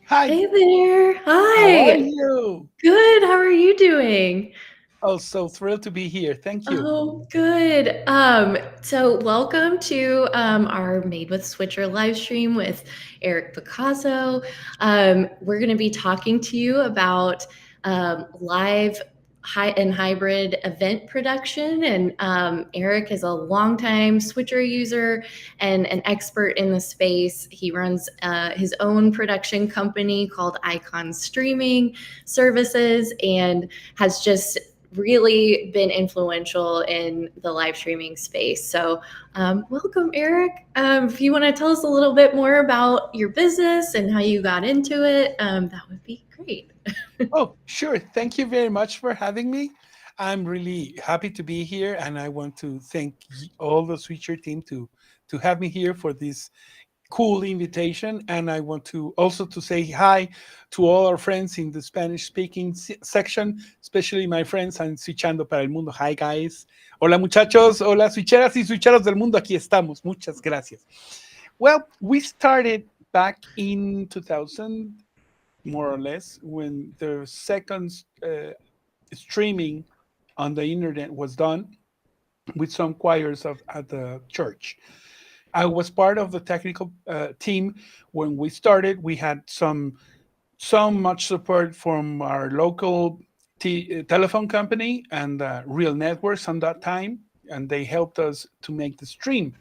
Hi, Hey there. how are Hi. you? Good. How are you doing? Oh, so thrilled to be here. Thank you. Oh, good. So welcome to our Made with Switcher live stream with Erik Picazo. We're going to be talking to you about live high and hybrid event production. And Erik is a longtime Switcher user and an expert in the space. He runs his own production company called Icon Streaming Services and has just really been influential in the live streaming space. So, welcome, Erik. If you want to tell us a little bit more about your business and how you got into it, that would be great. Oh, sure. Thank you very much for having me. I'm really happy to be here, and I want to thank all the Switcher team to have me here for this cool invitation. And I want to also to say hi to all our friends in the Spanish speaking section, especially my friends en Switchando para el Mundo. Hi, guys. Hola, muchachos. Hola, switcheras y switcheros del mundo. Aquí estamos. Muchas gracias. Well, we started back in 2000, more or less, when the second streaming on the internet was done with some choirs at the church. I was part of the technical team when we started. We had so much support from our local telephone company and real networks on that time, and they helped us to make the stream.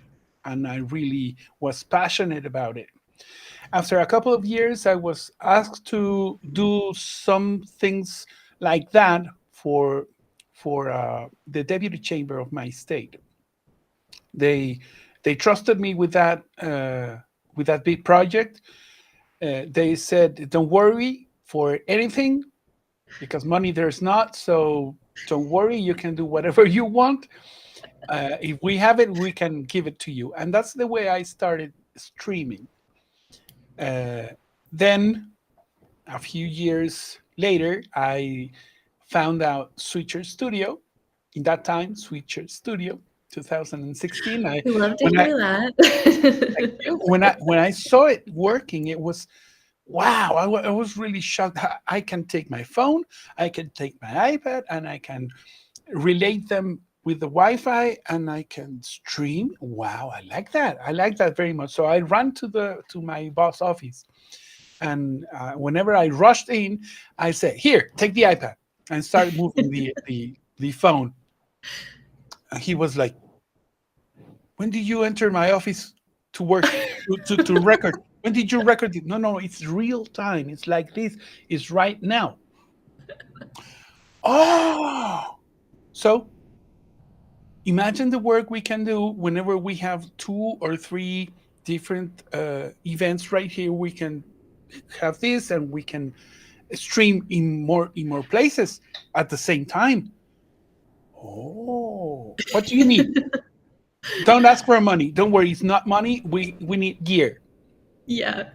And I really was passionate about it. After a couple of years, I was asked to do some things like that for the deputy chamber of my state. They they trusted me with that big project. They said, "Don't worry for anything because money there's not. So don't worry, you can do whatever you want. If we have it, we can give it to you." And that's the way I started streaming. Uh, then a few years later, I found out Switcher Studio. In that time, Switcher Studio, 2016. We love to When I hear that. when I saw it working, it was wow. I was really shocked. I can take my phone, I can take my iPad, and I can relate them with the Wi-Fi, and I can stream. Wow, I like that. I like that very much. So I ran to my boss office, and whenever I rushed in, I said, "Here, take the iPad," and started moving the phone. And he was like, "When did you enter my office to work to record? When did you record it?" "No, no, it's real time. It's like this. It's right now." Oh, so imagine the work we can do whenever we have two or three different events right here. We can have this, and we can stream in more places at the same time. Oh, what do you need? Don't ask for money. Don't worry, it's not money. We need gear. Yeah.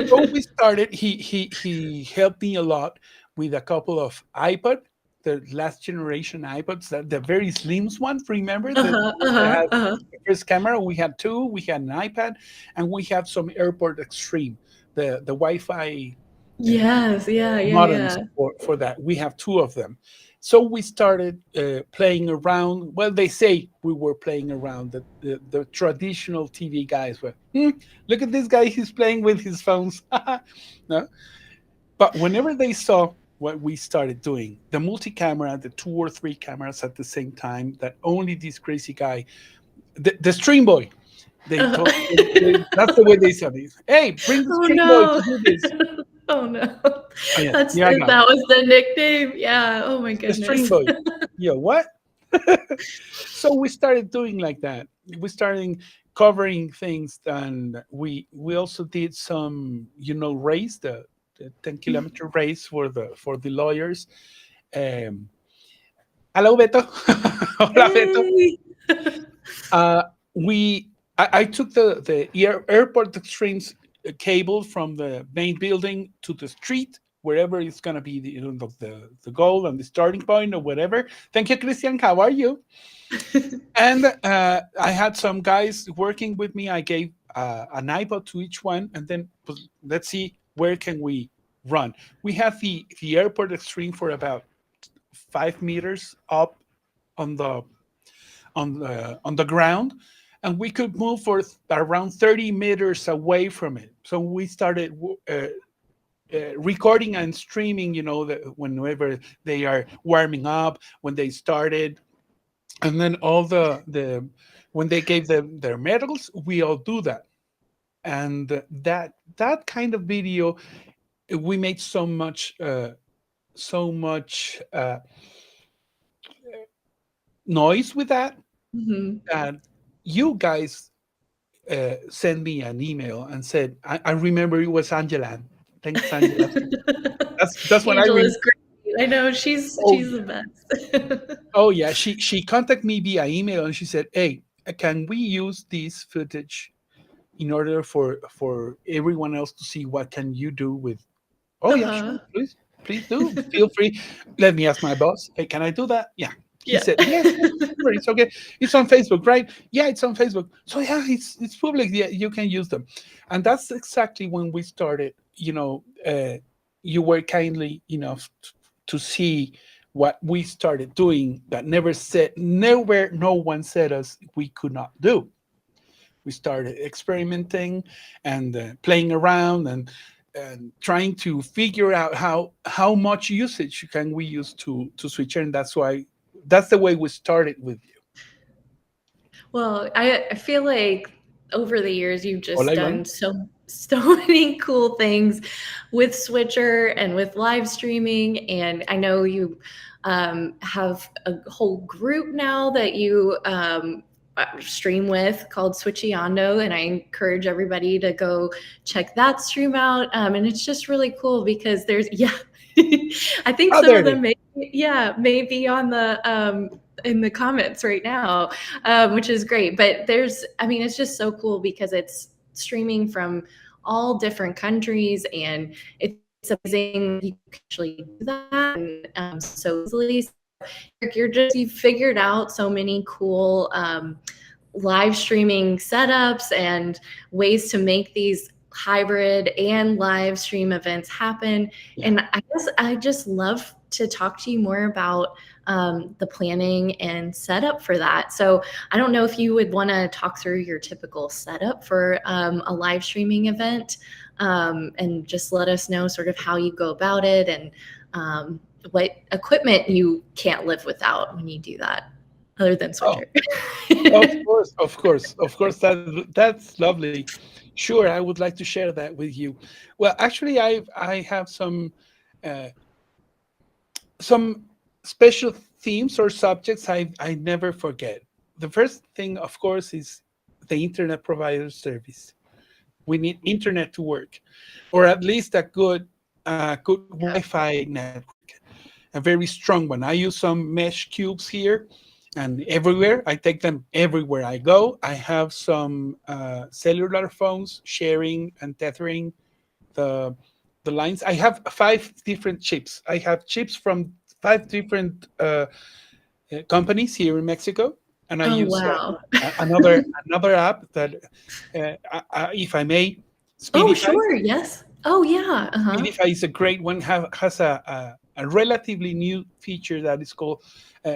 So we started. He helped me a lot with a couple of iPod, the last generation iPods, the very slim one. Remember Uh-huh, that uh-huh, had uh-huh. the first camera? We had two. We had an iPad, and we have some Airport Extreme, the Wi-Fi Yes, yeah, yeah, modems yeah. for that. We have two of them. So we started playing around. Well, they say we were playing around. The traditional TV guys were, look at this guy, he's playing with his phones. No? But whenever they saw what we started doing, the multi-camera, the two or three cameras at the same time, that only this crazy guy, the stream boy, they told, Uh-huh. that's the way they said it. Hey, bring the Oh stream boy no. to do this. Oh no. Oh yeah, That's here I go. that was the nickname. Yeah. Oh my The stream goodness. boy. Yeah, what? So we started doing like that. We started covering things, and we also did some, race, the 10-kilometer race for the lawyers. Um, Hello, Beto. Hola, Beto. Hey. Uh, I took the airport extremes cable from the main building to the street, wherever it's going to be the goal and the starting point or whatever. Thank you, Christian. How are you? And I had some guys working with me. I gave an iPod to each one, and then let's see. where can we run? We have the airport extreme for about 5 meters up on the ground, and we could move for around 30 meters away from it. So we started recording and streaming, whenever they are warming up, when they started, and then all the when they gave them their medals, we all do that. And that kind of video, we made so much noise with that, Mhm. that you guys sent me an email and said, I remember it was Angela. Thanks, Angela. That's when I Angela's remember. great. I know Oh she's the yeah, best. oh yeah. She contacted me via email and she said, "Hey, can we use this footage in order for everyone else to see what can you do with?" Oh yeah, Uh-huh. sure, please do. Feel free. Let me ask my boss. Hey, can I do that? Yeah. He Yeah. said, yes, yes, sure, it's okay. It's on Facebook, right? Yeah, it's on Facebook. So yeah, it's public. Yeah, you can use them. And that's exactly when we started. You were kindly enough to see what we started doing that nowhere, no one said us we could not do. We started experimenting and playing around and trying to figure out how much usage can we use to switch, and that's the way we started with you. Well, I feel like over the years you've Hola, just Iván. done so many cool things with Switcher and with live streaming, and I know you have a whole group now that you stream with called Switchiando, and I encourage everybody to go check that stream out. And it's just really cool because there's yeah. I think Oh, some there of it is. them may be on the in the comments right now, which is great. But I mean, it's just so cool because it's streaming from all different countries, and it's amazing you can actually do that and so easily. So you've figured out so many cool live streaming setups and ways to make these hybrid and live stream events happen. Yeah. And I guess I just love to talk to you more about the planning and setup for that. So I don't know if you would want to talk through your typical setup for a live streaming event, and just let us know sort of how you go about it and what equipment you can't live without when you do that, other than Oh, Switcher. of course, of course, of course. That's lovely. Sure, I would like to share that with you. Well, actually, I have uh, some special themes or subjects I never forget. The first thing, of course, is the internet provider service. We need internet to work, or at least a good Yeah. Wi-Fi network, a very strong one. I use some mesh cubes here and everywhere. I take them everywhere I go. I have some cellular phones sharing and tethering the the lines. I have 5 different chips. I have chips from 5 different companies here in Mexico, and I Oh, use wow. another app that, if I may, Oh, Speedify. sure. Yes. Oh, yeah. Uh-huh. Speedify is a great one. Has a relatively new feature that is called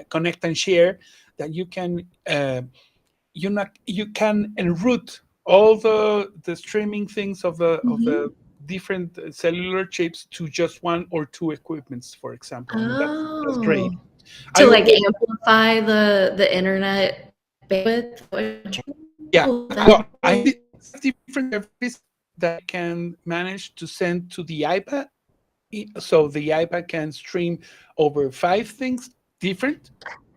Connect and Share, that you can enroute all the streaming things of the Mhm. different cellular chips to just one or two equipments, for example, and that's great. Oh. I To, like, always amplify the internet bandwidth? Yeah. Oh, that's Well, cool. I have different services that I can manage to send to the iPad, so the iPad can stream over 5 things different,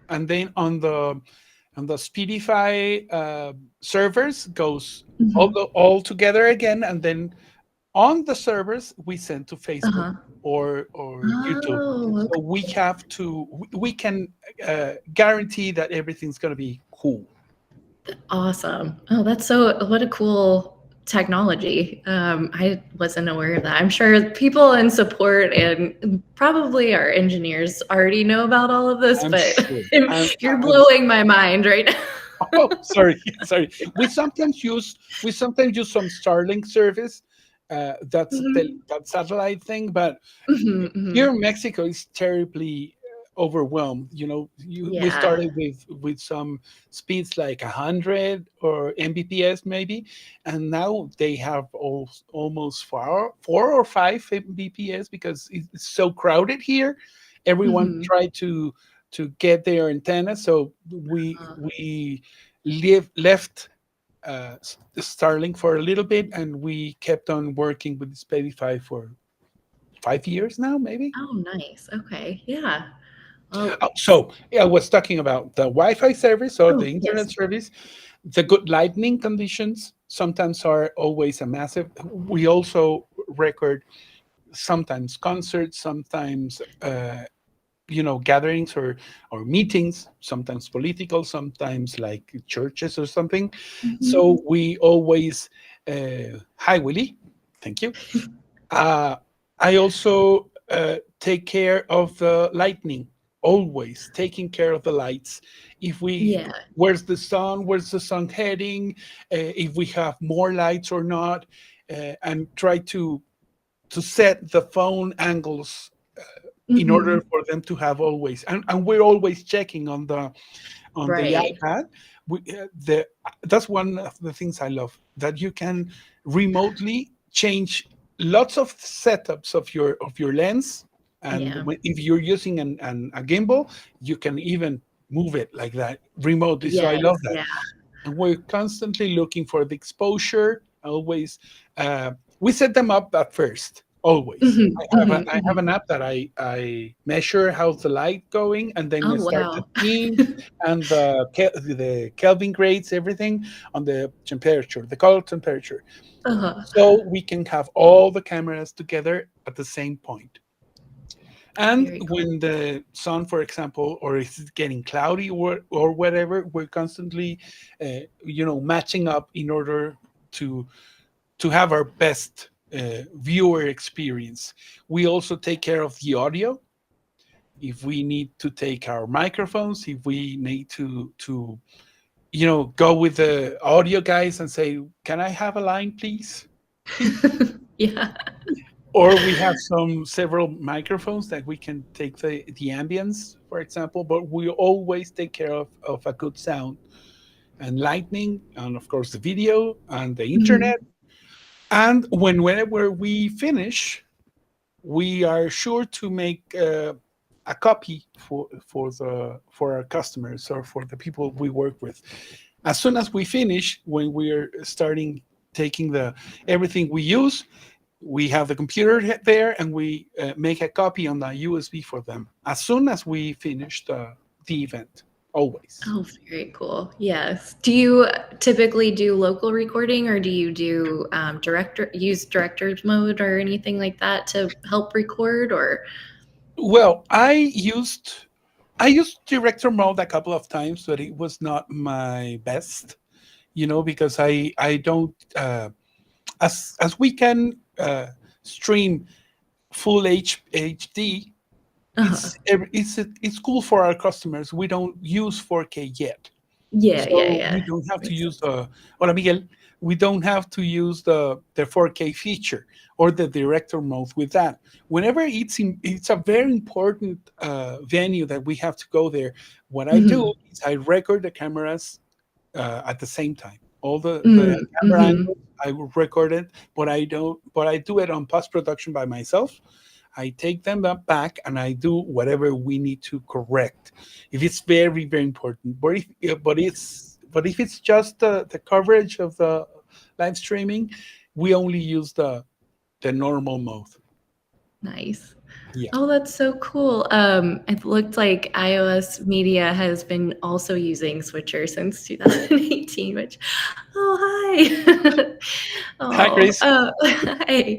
and then on the Speedify servers goes Mhm. all together again, and then on the servers we send to Facebook Uh-huh. or YouTube. Oh, So we can guarantee that everything's going to be cool. awesome. Oh, that's so what a cool technology. I wasn't aware of that. I'm sure people in support and probably our engineers already know about all of this, I'm but sure. you're I'm blowing my mind right now. Oh, sorry, sorry. We sometimes use some Starlink service, Mhm. that satellite thing, but Mhm, here mhm. in Mexico is terribly overwhelmed. We Yeah. started with some speeds like 100 or Mbps maybe, and now they have almost four or five Mbps because it's so crowded here. Everyone Mhm. tried to get their antenna, so Uh, we left Starlink for a little bit, and we kept on working with Spedify for 5 years now, maybe. oh, nice. Okay. Yeah. Oh, So yeah, I was talking about the Wi-Fi service or the oh, internet yes. service. The good lightning conditions sometimes are always a massive. We also record sometimes concerts, sometimes gatherings or meetings, sometimes political, sometimes like churches or something. Mhm. So we always hi Willie, thank you. Uh, I also take care of the lightning, always taking care of the lights. If we, Yeah. where's the sun heading, if we have more lights or not, and try to set the phone angles in order Mhm. for them to have always, and we're always checking on the Right. iPad. That's one of the things I love, that you can remotely change lots of setups of your lens, and Yeah. if you're using a gimbal, you can even move it like that remotely. So I Yes. love that, Yeah. and we're constantly looking for the exposure. Always, we set them up at first. Always, Mhm, mhm, I have mhm. an app that I measure how's the light going, and then I Oh, start the wow. theme and the Kelvin grades, everything on the temperature, the color temperature, Uh-huh. so we can have all the cameras together at the same point. And Very cool. when the sun, for example, or it's getting cloudy or whatever, we're constantly, matching up in order to to have our best viewer experience. We also take care of the audio. If we need to take our microphones, if we need to go with the audio guys and say, "Can I have a line, please?" Yeah. Or we have several microphones that we can take the ambience, for example, but we always take care of a good sound and lightning, and of course the video and the internet. Mhm. And whenever we finish, we are sure to make a copy for our customers or for the people we work with. As soon as we finish, when we're starting taking the everything we use, we have the computer there, and we make a copy on the USB for them as soon as we finish the event. Always. Oh, very cool. Yes. Do you typically do local recording or do you do use director's mode or anything like that to help record or? Well, I used director mode a couple of times, but it was not my best. Because I don't as we can stream full HD. Uh-huh. It's cool for our customers. We don't use 4K yet. Yeah, yeah, So we yeah. don't have to Makes use sense. Hola Miguel, we don't have to use the 4K feature or the director mode with that. Whenever it's a very important venue that we have to go there, what I do Mhm. is I record the cameras at the same time. All the Mm, camera mhm. angles I will record it, but I do it on post production by myself. I take them back and I do whatever we need to correct if it's very very important. But if it's just the coverage of the live streaming, we only use the normal mode. Nice. Yeah. Oh, that's so cool. It looked like iOS Media has been also using Switcher since 2018, which, oh, hi. Hi, Oh, Chris. hi.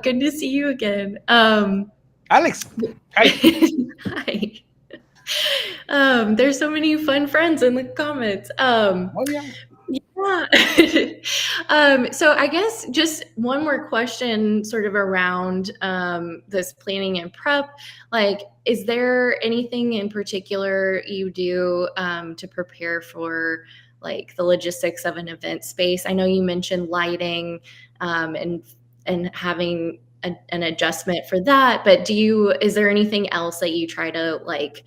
Good to see you again. Alex. Hi. Hi. There's so many fun friends in the comments. Oh yeah. Yeah. So I guess just one more question sort of around this planning and prep. Like, is there anything in particular you do to prepare for like the logistics of an event space? I know you mentioned lighting and and having an adjustment for that. But is there anything else that you try to like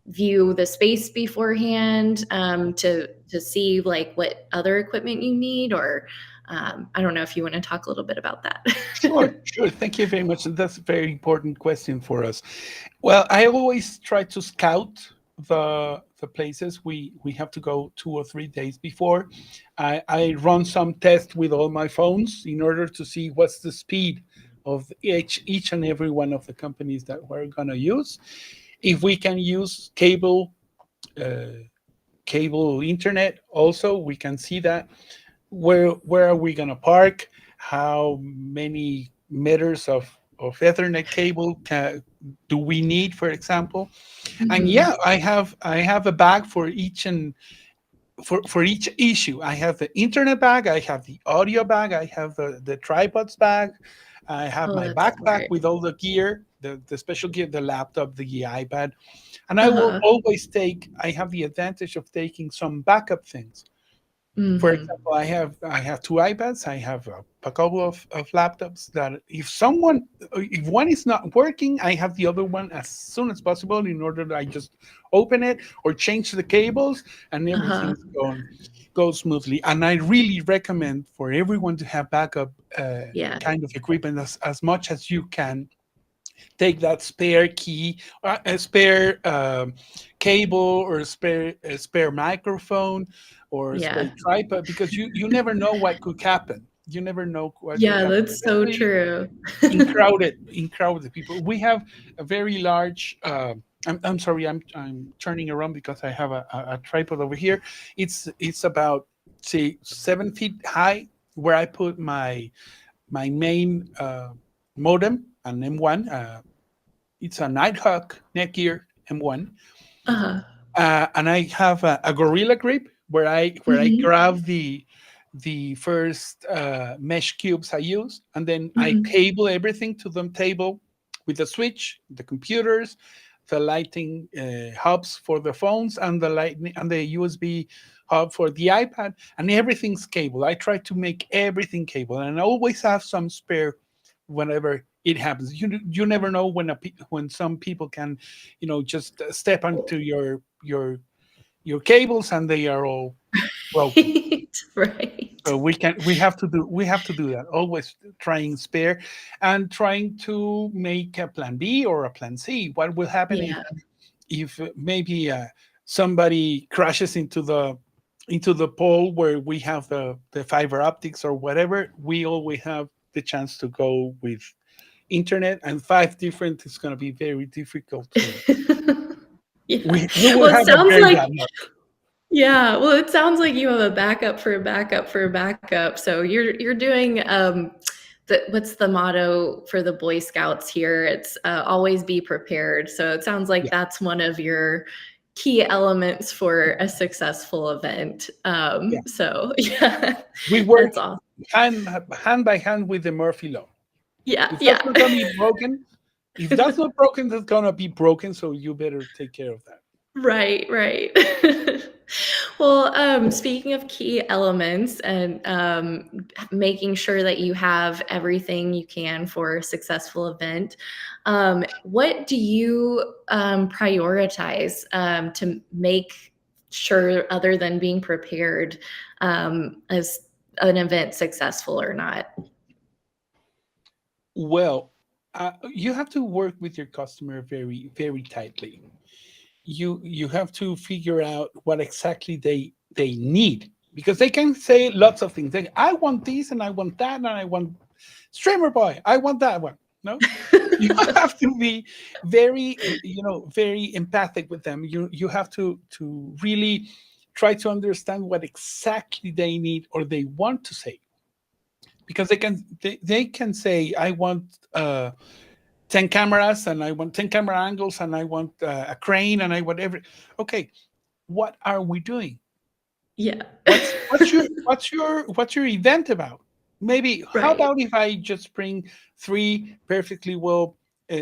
view the space beforehand, to see like what other equipment you need, or I don't know if you want to talk a little bit about that. Sure, sure. Thank you very much. And that's a very important question for us. Well, I always try to scout the places we have to go 2 or 3 days before. I run some tests with all my phones in order to see what's the speed of each and every one of the companies that we're gonna use. If we can use uh, cable internet, also we can see that where are we going to park, how many meters of ethernet cable do we need, for example. And Mhm. yeah, I have a bag for each and for each issue. I have the internet bag, I have the audio bag, I have the tripods bag, I have Oh, my that's backpack smart. with all the gear, the special gear, the laptop, the iPad. And I will Uh-huh. always I have the advantage of taking some backup things. For Mhm. example, I have 2 iPads. I have a couple of laptops that if one is not working, I have the other one as soon as possible in order that I just open it or change the cables and Uh-huh. everything's going goes smoothly. And I really recommend for everyone to have backup Yeah. kind of equipment as much as you can. Take that spare key, a spare cable, or a spare microphone, or a spare Yeah. tripod, because you never know what could happen. You never know what could Yeah, happen, that's so especially true. in crowded people. We have a very large. I'm sorry. I'm turning around because I have a tripod over here. It's about, say, 7 feet high, where I put my main modem, an M1. It's a Nighthawk Netgear M1, Uh-huh. and I have a Gorilla Grip where I Mhm. grab the first mesh cubes I use, and then I Mhm. cable everything to the table with the switch, the computers, the lighting hubs for the phones, and the lightning and the USB hub for the iPad, and everything's cable. I try to make everything cable, and I always have some spare whenever it happens. You never know when some people can, just step onto your cables and they are all broken. Right. So we have to do that. Always trying spare, and trying to make a plan B or a plan C. What will happen if Yeah. maybe somebody crashes into the pole where we have the fiber optics or whatever? We always have the chance to go with internet, and five different is going to be very difficult to. Yeah. We Well, will it have a sounds very like bad luck. yeah, well, it sounds like you have a backup for a backup for a backup. So you're doing what's the motto for the Boy Scouts here? It's always be prepared. So it sounds like Yeah, that's one of your key elements for a successful event. yeah. So yeah, We work that's awesome. hand by hand with the Murphy law. Yeah, If yeah. that's not going to be broken, if that's not broken, that's going to be broken. So you better take care of that. Right, right. Well, speaking of key elements and making sure that you have everything you can for a successful event, what do you prioritize to make sure, other than being prepared, as an event successful or not? Well, you have to work with your customer very, very tightly. You have to figure out what exactly they need, because they can say lots of things. I want this and I want that and I want streamer boy. I want that one. No, you have to be very, very empathic with them. You have to really try to understand what exactly they need or they want to say, because they can say, I want 10 cameras, and I want 10 camera angles, and I want a crane, and I want every. Okay, what are we doing? Yeah. What's your event about? Maybe, how Right. about if I just bring three perfectly well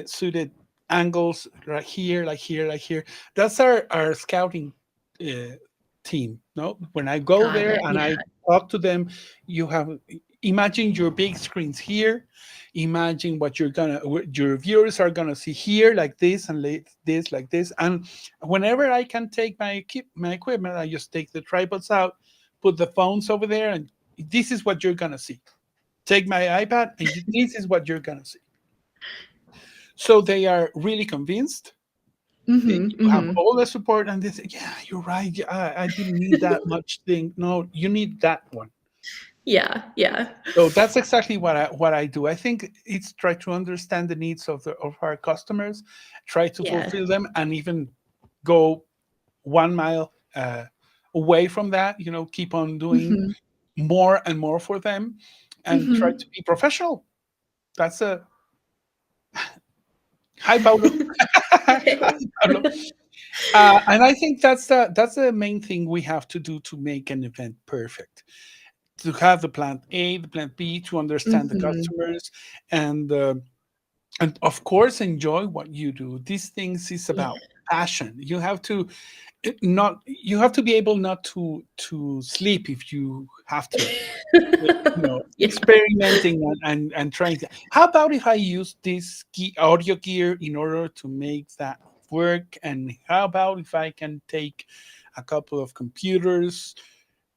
suited angles, right here, like here, like here. That's our scouting uh, team. No, when I go Got there it. and Yeah. I talk to them, you have. imagine your big screens here. Imagine what your viewers are gonna see here, like this and this, like this. And whenever I can take my equipment, I just take the tripods out, put the phones over there, and this is what you're gonna see. Take my iPad, and this is what you're gonna see. So they are really convinced. Mm-hmm, You have mm-hmm. all the support, and they say, "Yeah, you're right. Yeah, I didn't need that much thing. No, you need that one." Yeah, yeah. So that's exactly what I do. I think it's try to understand the needs of our customers, try to Yeah. fulfill them, and even go 1 mile away from that. Keep on doing Mm-hmm, more and more for them, and try mm-hmm. to be professional. That's a hi, Paulo. Hi, Paulo. And I think that's the main thing we have to do to make an event perfect. To have the plan A, the plan B, to understand the Mm-hmm. customers, and of course enjoy what you do. These things is Yeah. about passion. You have to be able not to sleep if you have to. Yeah. Experimenting and trying to. How about if I use this audio gear in order to make that work? And how about if I can take a couple of computers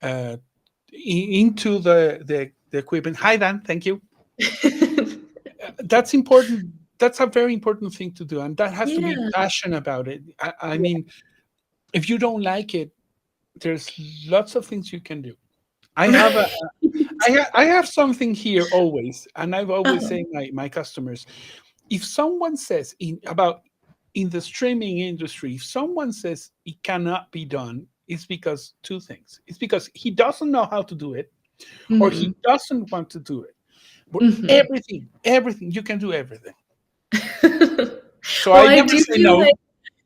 uh, into the equipment? Hi, Dan. Thank you. That's important. That's a very important thing to do, and that has to be Yeah. passion about it. I Yeah. mean, if you don't like it, there's lots of things you can do. I have a I have something here always, and I've always Uh-huh. say my customers, if someone says in the streaming industry, if someone says it cannot be done, it's because two things. It's because he doesn't know how to do it, or he Mhm. doesn't want to do it. But Mhm. everything, you can do everything. So Well, I I never do say feel no. like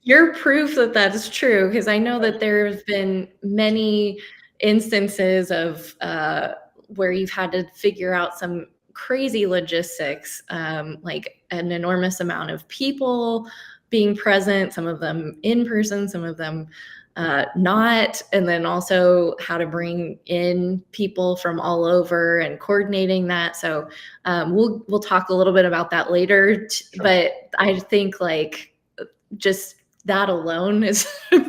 you're proof that that is true because I know that there have been many instances of where you've had to figure out some crazy logistics, like an enormous amount of people being present, some of them in person, some of them not, and then also how to bring in people from all over and coordinating that. So we'll talk a little bit about that later, Sure. but I think like just that alone is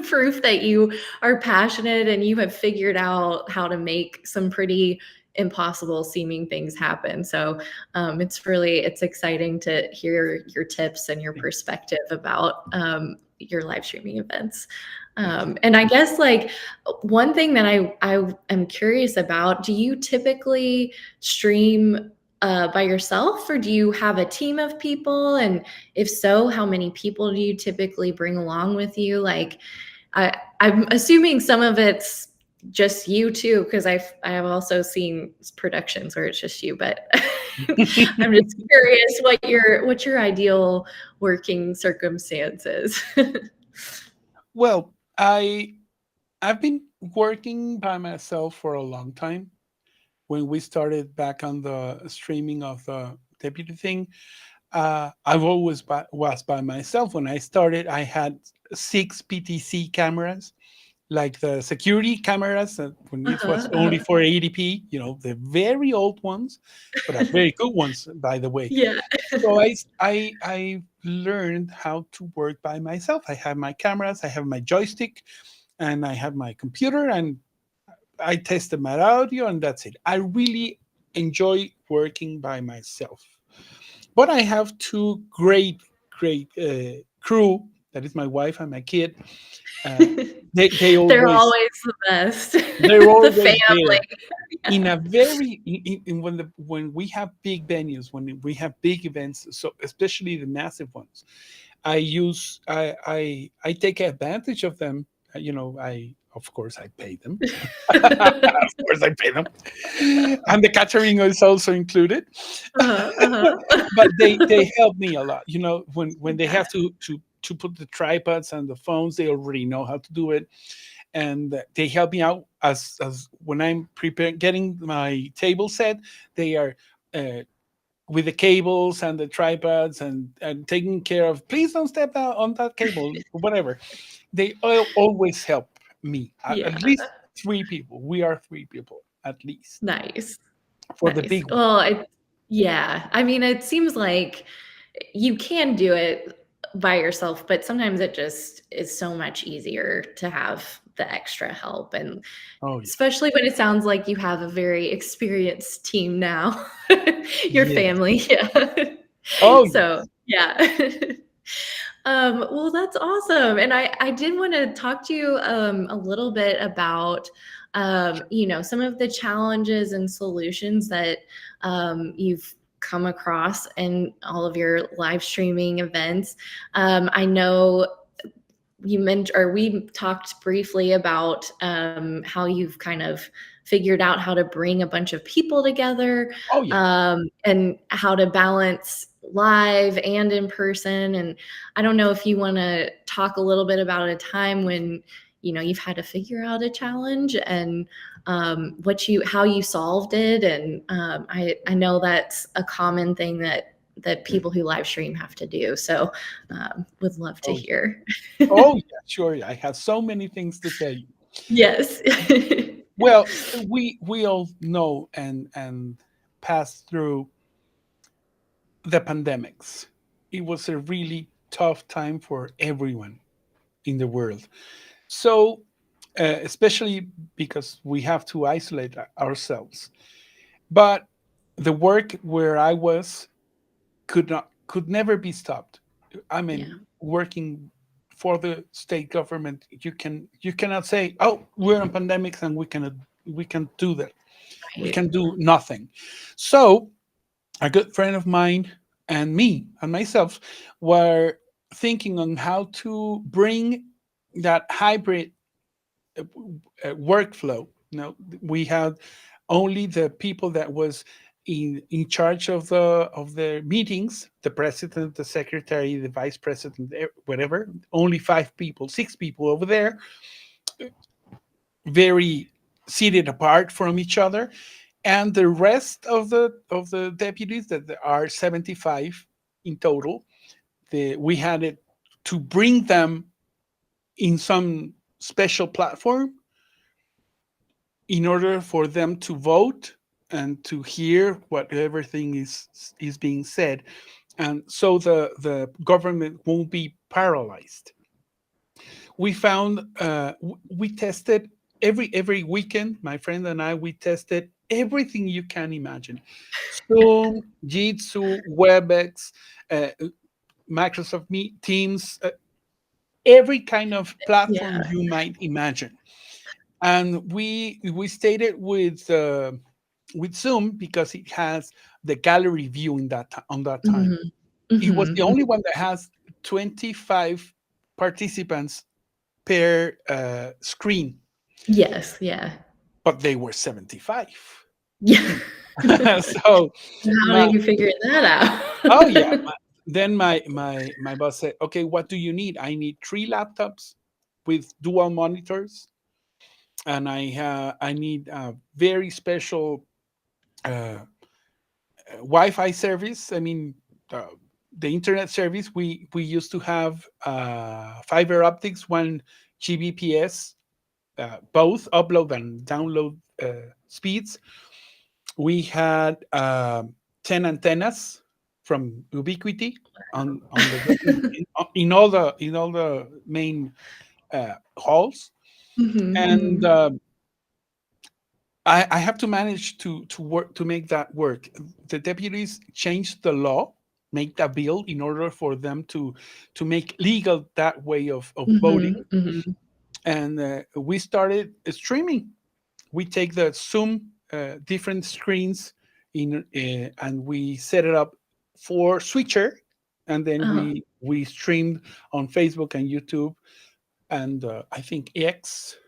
proof that you are passionate and you have figured out how to make some pretty impossible seeming things happen. So it's exciting to hear your tips and your Thank you. perspective about your live streaming events. Thank you. And I guess like one thing that I am curious about, do you typically stream by yourself or do you have a team of people? And if so, how many people do you typically bring along with you? Like, I'm assuming some of it's just you too, because I have also seen productions where it's just you. But I'm just curious what your ideal working circumstances. Well, I've been working by myself for a long time. When we started back on the streaming of the deputy thing, I've always was by myself. When I started, I had 6 PTC cameras, like the security cameras when it was Uh-huh, only uh-huh. for 80p, the very old ones, but are very good ones, by the way. Yeah. So I learned how to work by myself. I have my cameras, I have my joystick, and I have my computer, and I tested my audio, and that's it. I really enjoy working by myself. But I have two great crew. That is my wife and my kid. Uh, they They're always always the best. they're The always there family. in Yeah. a very when we have big venues, when we have big events, so especially the massive ones, I take advantage of them. I of course I pay them. Of course I pay them, and the catering is also included. Uh-huh, uh-huh. But they help me a lot. When they Yeah. have to put the tripods and the phones, they already know how to do it, and they help me out as when I'm preparing getting my table set. They are uh, with the cables and the tripods and taking care of. Please don't step out on that cable, whatever. They always help me. At Yeah. least 3 people. We are 3 people at least. Nice. for the Nice. big one. Well, yeah. I mean, it seems like you can do it by yourself, but sometimes it just is so much easier to have the extra help. And Oh yeah. especially when it sounds like you have a very experienced team now, your Yes. family. Yeah. Oh So, yes. yeah. Well, that's awesome. And I did want to talk to you a little bit about, some of the challenges and solutions that you've come across in all of your live streaming events. I know you mentioned, or we talked briefly about how you've kind of figured out how to bring a bunch of people together, Oh yeah. and how to balance live and in person. And I don't know if you want to talk a little bit about a time when you've had to figure out a challenge, and how you solved it. And I know that's a common thing that people who live stream have to do. So would love to Oh yeah. hear. Oh yeah. Sure. I have so many things to tell you. Yes. Well, we all know and passed through the pandemics. It was a really tough time for everyone in the world. So, especially because we have to isolate ourselves. But the work where I was could never be stopped. I Yeah. mean, working for the state government, you cannot say, "Oh, we're in pandemics and we can do that. We Right. can do nothing." So a good friend of mine and me and myself were thinking on how to bring that hybrid workflow. We had only the people that was in charge of the meetings, the president, the secretary, the vice president, whatever. Only 5 people, 6 people over there, very seated apart from each other, and the rest of the deputies that there are 75 in total. We had it to bring them in some special platform in order for them to vote and to hear what everything is being said, and so the government won't be paralyzed. We found we tested every weekend. My friend and I, we tested everything you can imagine: Zoom, Jitsu, WebEx, uh, Microsoft Meet, Teams, every kind of platform Yeah. you might imagine. And we stayed with Zoom because it has the gallery view in on that time. Mhm. It was the Mhm. only one that has 25 participants per screen, Yes, yeah. but they were 75. Yeah. So How my did you figure that oh yeah, out? then my boss said, okay, what do you need? I need 3 laptops with dual monitors, and I need a very special uh, Wi-Fi service. I mean, the internet service. We used to have fiber optics, 1 Gbps, both upload and download speeds. We had 10 antennas from Ubiquiti on the in all the main halls, Mhm, and mhm. I have to manage to work to make that work. The deputies changed the law, make a bill in order for them to make legal that way of voting, Mhm, mhm. and we started streaming. We take the Zoom different screens and we set it up for Switcher, and then Uh-huh. we streamed on Facebook and YouTube, and I think X,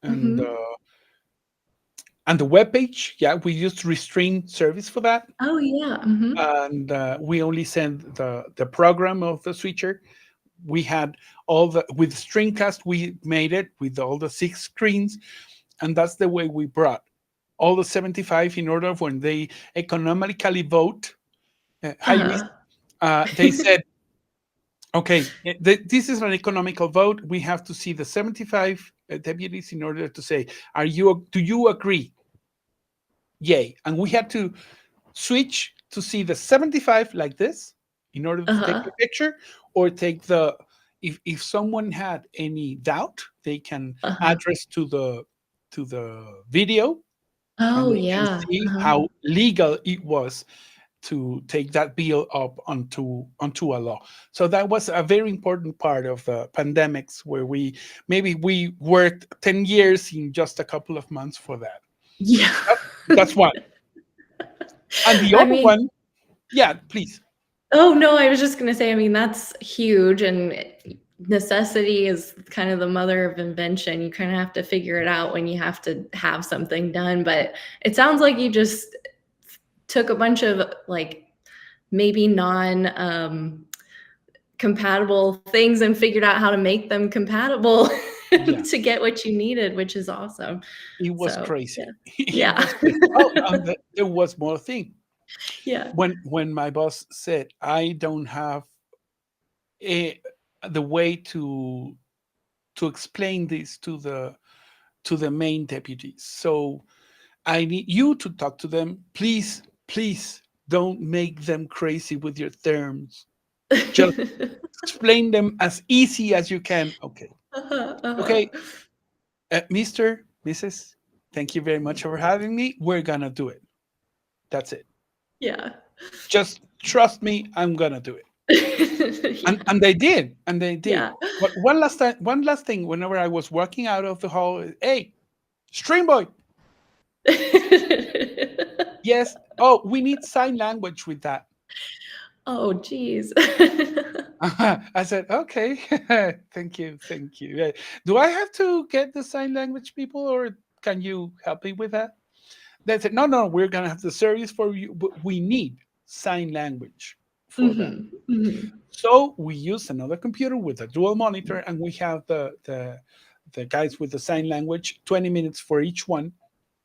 and Mhm. uh, and the web page. Yeah, we used Restream service for that, Oh, yeah, mhm. and we only send the program of the Switcher. We had all the with Streamcast. We made it with all the 6 screens, and that's the way we brought all the 75 in order of when they economically vote. High risk. Uh-huh. They said, okay, this is an economical vote. We have to see the 75 deputies in order to say, do you agree? yay. And we had to switch to see the 75 like this in order to take Uh-huh. the picture, or take the, if someone had any doubt, they can Uh-huh. address to the video, and Oh, they can yeah. see Uh-huh. how legal it was to take that bill up onto a law. So that was a very important part of the pandemics, where we worked 10 years in just a couple of months for that. Yeah. That- that's one. And the I other mean, one, yeah, please. oh, no, I was just gonna say, I mean, that's huge, and necessity is kind of the mother of invention. You kinda have to figure it out when you have to have something done, but it sounds like you just took a bunch of, like, maybe compatible things and figured out how to make them compatible Yeah, to get what you needed, which is awesome. it was So, yeah. crazy. It Yeah. was crazy. Oh, and there was more thing. Yeah. When my boss said, I don't have a, the way to explain this to the main deputies, so I need you to talk to them. Please, please don't make them crazy with your terms. Just explain them as easy as you can. Okay. Uh-huh, uh-huh. Okay, Mr. Mrs., thank you very much for having me. We're gonna do it. That's it. Yeah. Just trust me, I'm gonna do it. Yeah. And they did, and they did. Yeah. But one last thing, whenever I was walking out of the hall, hey, stream boy, yes. Oh, we need sign language with that. Oh, geez. I said, okay, thank you, thank you. Do I have to get the sign language people, or can you help me with that? They said, no, no, we're gonna have the service for you, but we need sign language for that. Mhm, mhm, So we use another computer with a dual monitor, and we have the guys with the sign language, 20 minutes for each one.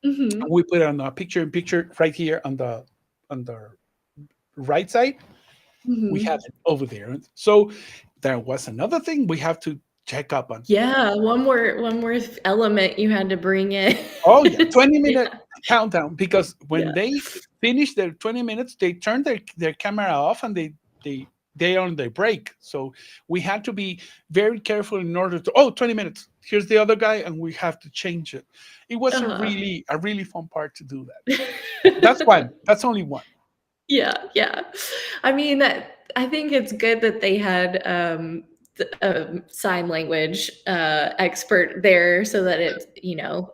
And mhm, we put it on a picture in picture right here on the right side. We have mhm. it over there. So there was another thing we have to check up on. Yeah, one more element you had to bring in. Oh yeah, 20-minute Yeah, countdown, because when yeah. they finish their 20 minutes, they turn their camera off, and they they on their break. So we had to be very careful in order to, oh, 20 minutes. Here's the other guy, and we have to change it. It was Uh-huh. a really fun part to do that. That's one. That's only one. Yeah, yeah. I mean, I think it's good that they had sign language expert there so that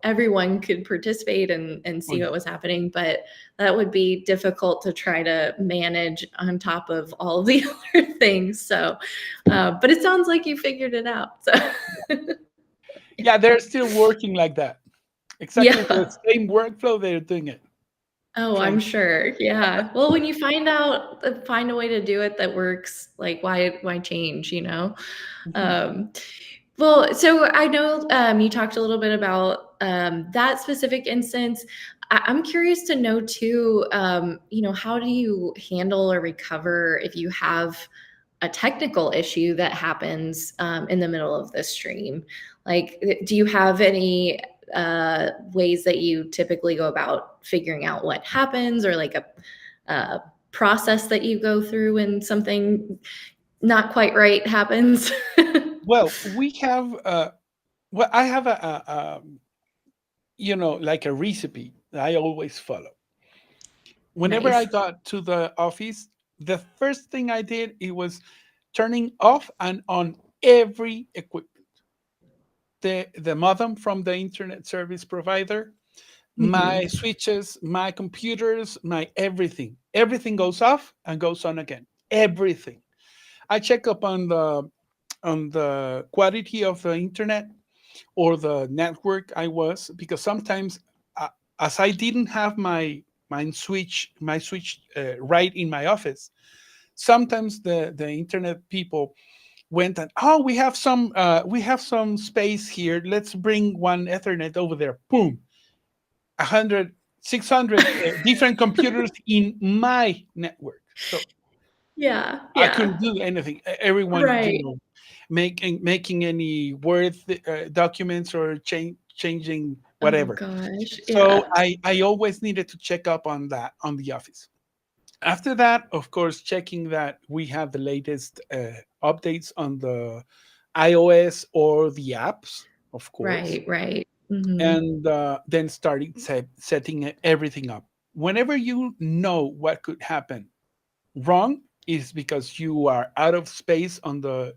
everyone could participate and Oh see what yeah. was happening. But that would be difficult to try to manage on top of all of the other things. So, but it sounds like you figured it out. So, Yeah, they're still working like that. Exactly the yeah. same workflow they're doing it. Oh, Trying I'm to, sure. Yeah. Well, when you find a way to do it that works, like why change, you know? Mhm. Um, well, so I know you talked a little bit about that specific instance. I'm curious to know too, how do you handle or recover if you have a technical issue that happens in the middle of the stream? Like, do you have any ways that you typically go about figuring out what happens, or like a process that you go through when something not quite right happens? Well, we have well, I have like a recipe that I always follow. Whenever I Nice. got to the office, the first thing I did, it was turning off and on every equipment. The modem from the internet service provider, my Mhm. switches, my computers, my everything. Everything goes off and goes on again. Everything. I check up on the quality of the internet or the network I was, because sometimes, uh, as I didn't have my switch right in my office, sometimes the internet people went and, oh, we have some space here, let's bring one ethernet over there. Boom, 100, 600 different computers in my network. So Yeah, I yeah. couldn't do anything. Everyone, Right. making any Word documents, or changing Oh whatever. gosh. So Yeah. I always needed to check up on that on the office. After that, of course, checking that we have the latest updates on the iOS or the apps, of course, Right, right. Mhm. and then starting setting everything up. Whenever you know what could happen wrong, is because you are out of space on the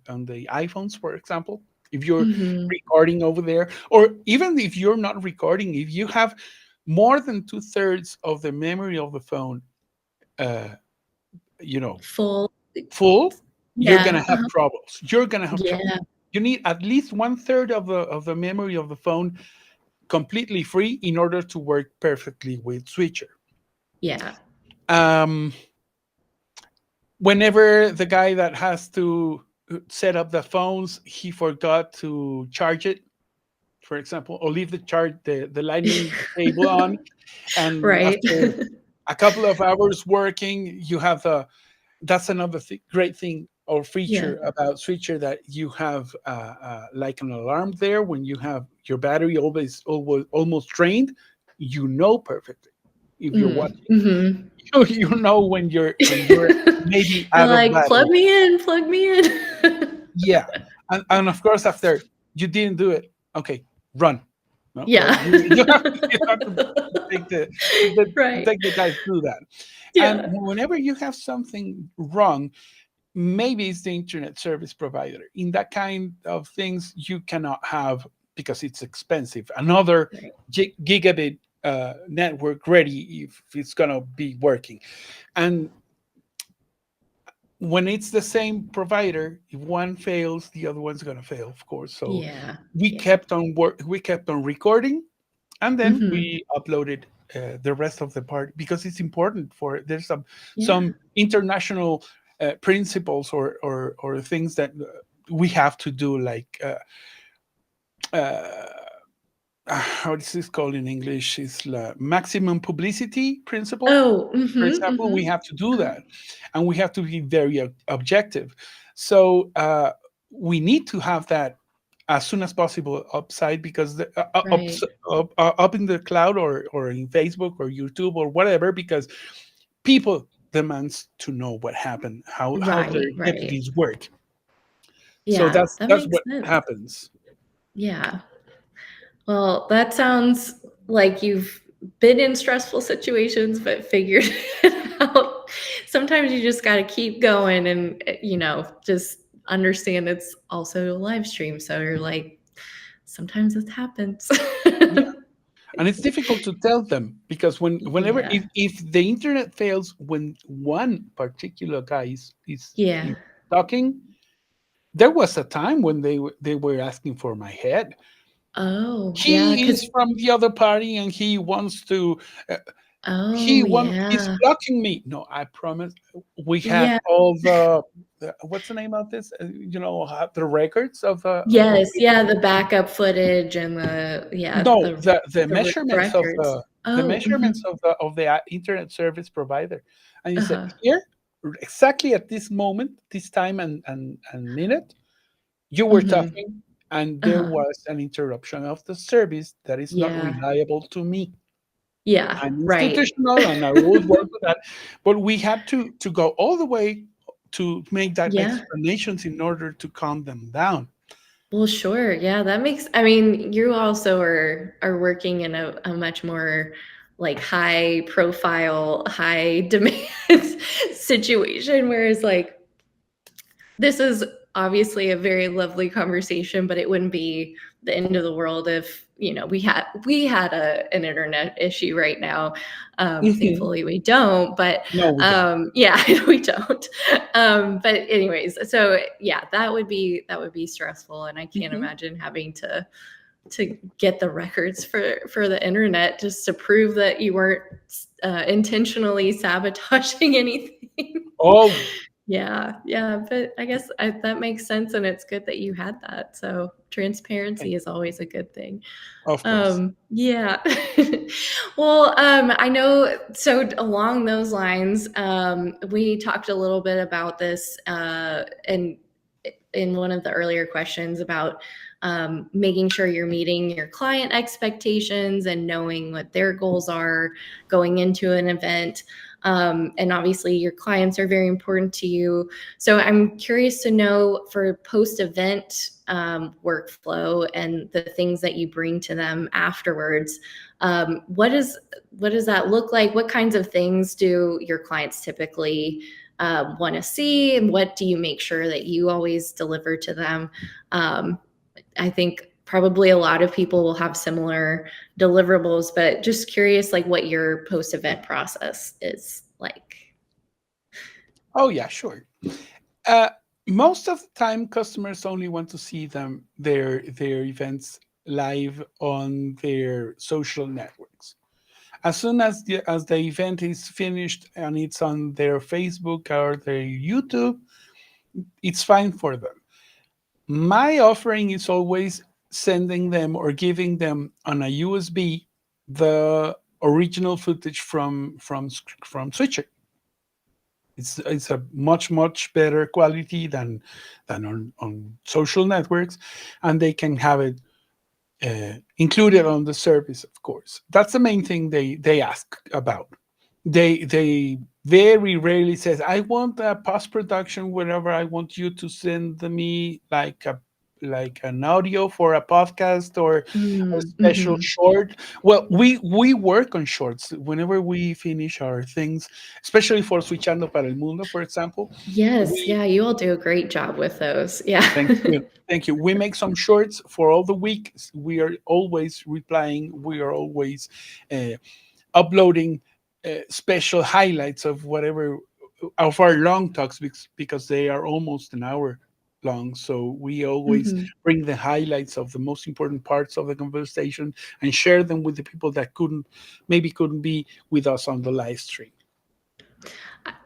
iPhones, for example. If you're Mhm. recording over there, or even if you're not recording, if you have more than two-thirds of the memory of the phone, uh, you know, Full. full, you're Yeah. gonna have troubles. You're gonna have trouble. Yeah. You need at least one-third of the memory of the phone completely free in order to work perfectly with Switcher. Yeah. Um, Whenever the guy that has to set up the phones, he forgot to charge it, for example, or leave the lightning cable on, and Right. after a couple of hours working, you have the that's another great thing or Yeah. feature about Switcher, that you have like an alarm there when you have your battery always almost drained. You know perfectly if you're Mm. watching. Mhm. You know when you're maybe You're out of like, battery. "Plug me in, plug me in." Yeah, and of course after you didn't do it, okay, run. No, well, Yeah. you have to take to Right. take the guys through that. And Yeah. whenever you have something wrong, maybe it's the internet service provider. In that kind of things, you cannot have, because it's expensive, another Right. gigabit network ready if it's gonna be working. And when it's the same provider, if one fails, the other one's gonna fail, of course. So Yeah. we Yeah. kept on we kept on recording, and then Mhm. we uploaded the rest of the part, because it's important for there's Yeah. some international principles or things that we have to do, like uh, how is this called in English? Is the maximum publicity principle. Oh, For mhm, example, we mhm. have to do Uh-huh. that, and we have to be very objective. So we need to have that as soon as possible upside, because Right. up in the cloud, or in Facebook or YouTube or whatever, because people demands to know what happened, how their Right, right. deputies work. So Yeah, that that's makes what sense. happens. Yeah. Well, that sounds like you've been in stressful situations but figured it out. Sometimes you just gotta keep going and, just understand it's also a live stream, so you're like, "Sometimes this happens." Yeah, and it's difficult to tell them, because whenever Yeah. if the internet fails when one particular guy is Yeah. talking, there was a time when they were asking for my head. Oh, yeah, He is 'cause from the other party, and he wants to uh, oh, he's yeah. blocking me. No, I promise. We have Yeah. all what's the name of this, the records of the Yes, yeah, the backup footage and no, the the measurements of records. the Oh, measurements mhm. of the internet service provider. And you said, Uh-huh. here, exactly at this moment, this time and minute, you were Mhm. talking, and there Uh-huh. was an interruption of the service that is not Yeah. reliable to me. Yeah, I'm right. institutional, and I always work with that. But we had to go all the way to make that Yeah. explanations in order to calm them down. Well, sure, yeah, that makes I mean, you also are working in a much more, like, high profile, high demand situation, whereas, like, this is obviously a very lovely conversation, but it wouldn't be the end of the world if, we had an internet issue right now. Mhm. Thankfully we don't, but No, we don't. yeah, we don't. But anyways, so yeah, that would be stressful, and I can't Mhm. imagine having to get the records for the internet just to prove that you weren't intentionally sabotaging anything. Oh, Yeah, yeah, but I guess that makes sense, and it's good that you had that. So thank transparency is you. always a good thing. Of course. Yeah. Well, I know. So along those lines, we talked a little bit about this, in one of the earlier questions about making sure you're meeting your client expectations and knowing what their goals are going into an event. And obviously, your clients are very important to you. So I'm curious to know for post-event workflow and the things that you bring to them afterwards. What does that look like? What kinds of things do your clients typically want to see, and what do you make sure that you always deliver to them? Um, I think probably a lot of people will have similar deliverables, but just curious, like what your post-event process is like. Oh yeah, sure. Uh, Most of the time, customers only want to see their events live on their social networks. As soon as the event is finished and it's on their Facebook or their YouTube, it's fine for them. My offering is always sending them or giving them on a USB the original footage from Switcher. It's a much better quality than on social networks, and they can have it included on the service. Of course, that's the main thing they ask about. They very rarely says, I want a post production whenever I want you to send me like an audio for a podcast or a special Mm-hmm. short. Well, we work on shorts whenever we finish our things, especially for Switchando para el Mundo, for example. Yes, We yeah, you all do a great job with those. Yeah. Thank you. Thank you. We make some shorts for all the week. We are always replying. We are always uh, uploading special highlights of whatever of our long talks because they are almost an hour long. So we always Mhm. bring the highlights of the most important parts of the conversation and share them with the people that couldn't be with us on the live stream.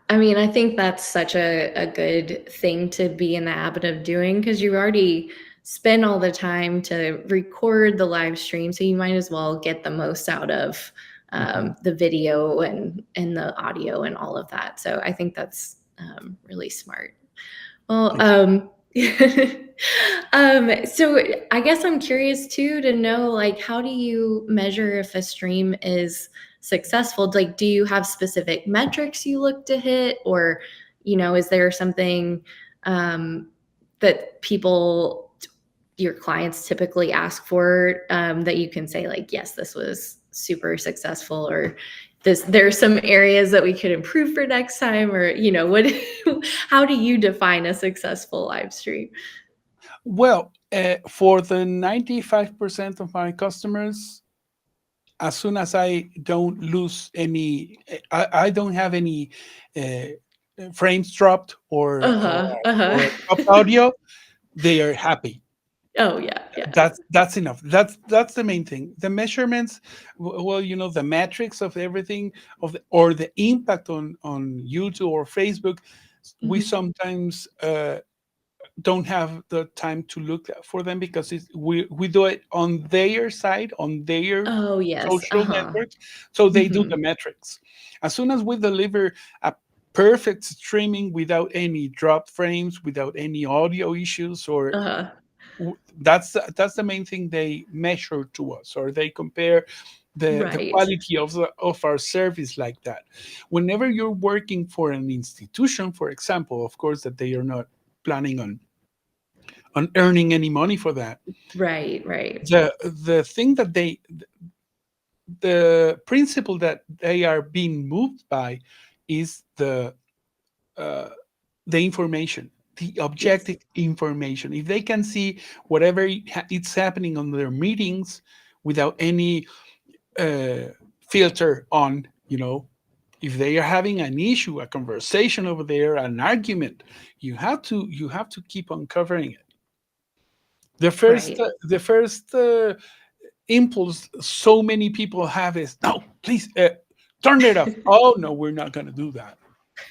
I mean, I think that's such a good thing to be in the habit of doing because you already spend all the time to record the live stream. So you might as well get the most out of Mhm. the video and the audio and all of that. So I think that's really smart. Well, Thank you. so I guess I'm curious too to know like how do you measure if a stream is successful? Like, do you have specific metrics you look to hit, or is there something um, that your clients typically ask for that you can say like, yes, this was super successful, or there's some areas that we could improve for next time, or what how do you define a successful live stream? Well, for the 95% of my customers, as soon as I don't lose any, I don't have any frames dropped Uh-huh. or Uh-huh. top audio, they are happy. Oh yeah, yeah. That's enough. That's the main thing. The measurements, well, the metrics of everything or the impact on YouTube or Facebook, we Mhm. sometimes don't have the time to look for them because we do it on their side, on their Oh yes. social Uh-huh. networks, so they do the Mhm. metrics. As soon as we deliver a perfect streaming without any dropped frames, without any audio issues, or Uh-huh. that's the main thing they measure to us, or they compare the Right. quality of our service like that. Whenever you're working for an institution, for example, of course that they are not planning on earning any money for that. Right, right. The thing that the principle that they are being moved by is uh, the information, the Yes. objective information. If they can see whatever it's happening on their meetings without any filter on, if they are having an issue, a conversation over there, an argument, you have to keep on covering it. Right. The first impulse so many people have is, no, please turn it off. Oh no, we're not going to do that.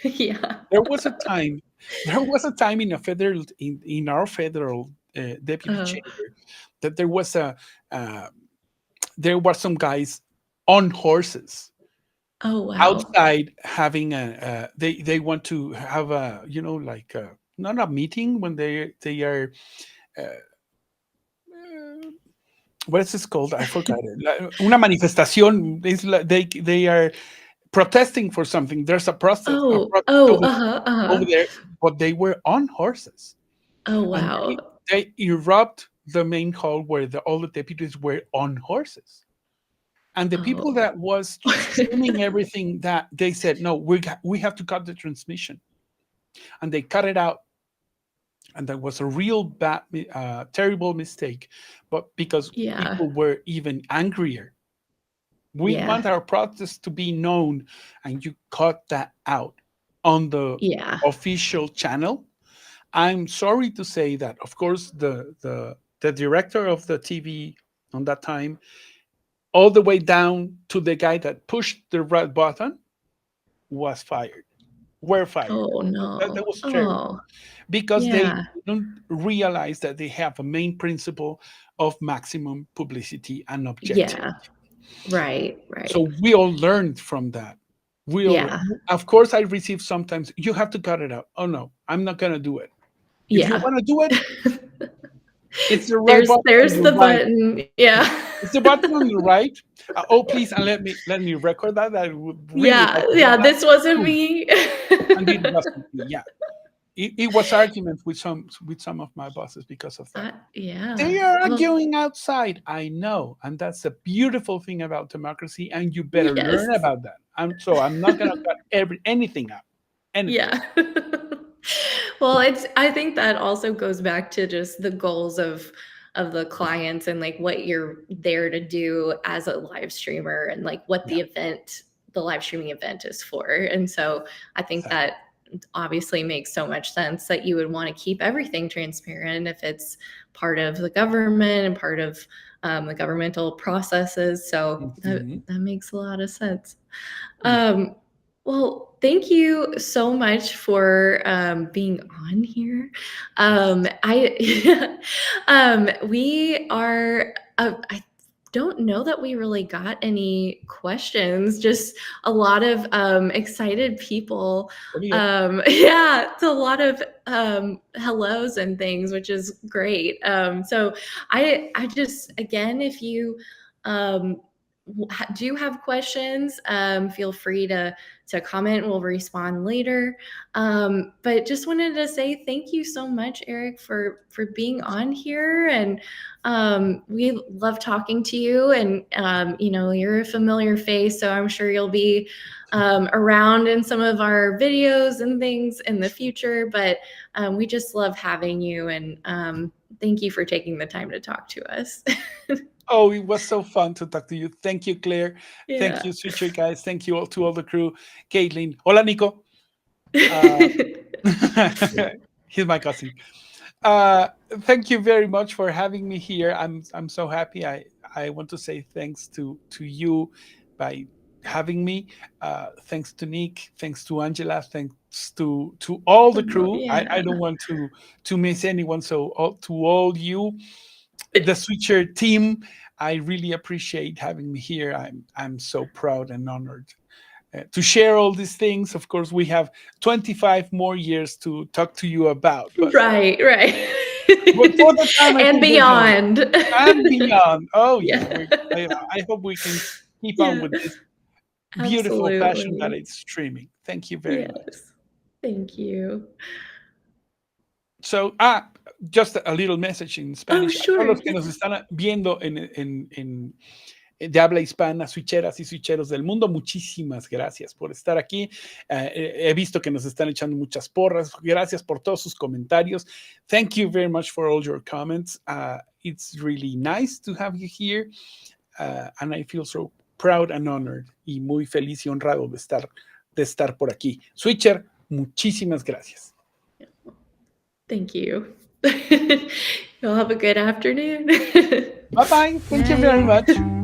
Yeah. There was a time, there was a time in our federal deputy Oh. chamber that uh, there were some guys on horses Oh wow. outside having they want to have a, like not a meeting when they are what is this called? I forgot it. Una manifestación. They are protesting for something. There's a Oh, protest oh, uh-huh, over uh-huh. there, but they were on horses, Oh, and wow. they erupt the main hall where all the deputies were on horses, and the people Oh. that was streaming everything, that they said no, we have to cut the transmission, and they cut it out, and that was a real bad, terrible mistake, but because Yeah. people were even angrier. We Yeah. want our protest to be known, and you cut that out on the Yeah. official channel. I'm sorry to say that, of course, the director of the TV on that time, all the way down to the guy that pushed the red button, was fired. Were fired. Oh, That no. was terrible Oh, because they yeah. don't realize that they have a main principle of maximum publicity and Yeah. objectivity. Right, right. So we all learned from that. We all, Yeah. of course, I receive sometimes, you have to cut it out. Oh no, I'm not gonna do it. If you Yeah. want to do it, it's the red button on There's your the right. button. Yeah. It's the button on the right. Oh, please, and let me record that. I would really Yeah, like to have yeah, that. this wasn't Boom. me. And it wasn't me. Yeah, it was arguments with some of my bosses because of that. Yeah. They are Well, arguing outside. I know, and that's the beautiful thing about democracy. And you better learn yes. about that. I'm not gonna cut anything out. Anything. Yeah. Well, I think that also goes back to just the goals of the clients and like what you're there to do as a live streamer and like what Yeah, the live streaming event is for. And so I think exactly. that obviously makes so much sense that you would want to keep everything transparent if it's part of the government and part of the governmental processes. So Mhm. that makes a lot of sense. Yeah. Um, well, thank you so much for being on here. I we are. I don't know that we really got any questions. Just a lot of excited people. Pretty good. Yeah, it's a lot of hellos and things, which is great. So I just again, if you um, do have questions, feel free to comment. We'll respond later. But just wanted to say thank you so much, Erik, for being on here. And we love talking to you. And you know, you're a familiar face, so I'm sure you'll be around in some of our videos and things in the future. But we just love having you, and thank you for taking the time to talk to us. Oh, it was so fun to talk to you. Thank you, Claire. Thank Yeah. you, Switcher guys. Thank you all to all the crew. Caitlin. Hola, Nico. Uh, he's my cousin. Uh, Thank you very much for having me here. I'm so happy. I want to say thanks to you by having me. Thanks to Nick. Thanks to Angela. Thanks to all the Oh, crew. I yeah. don't want to miss anyone. So to all you, the Switcher team, I really appreciate having me here. I'm so proud and honored to share all these things. Of course, we have 25 more years to talk to you about, but Right, right. for the time, I And think we're done. beyond. And beyond. Oh yeah, Yeah. I hope we can keep on Yeah. with this beautiful fashion that Absolutely. it's streaming. Thank you very much. Yes. Thank you. So, just a little message in Oh, Spanish. A todos sure. los que nos están viendo de habla hispana, switcheras y switcheros del mundo, muchísimas gracias por estar aquí. He visto que nos están echando muchas porras. Gracias por todos sus comentarios. Thank you very much for all your comments. It's really nice to have you here, and I feel so proud and honored y muy feliz y honrado de estar por aquí. Switcher, muchísimas gracias. Thank you. You'll have a good afternoon. Bye bye. Thank you very Bye. much.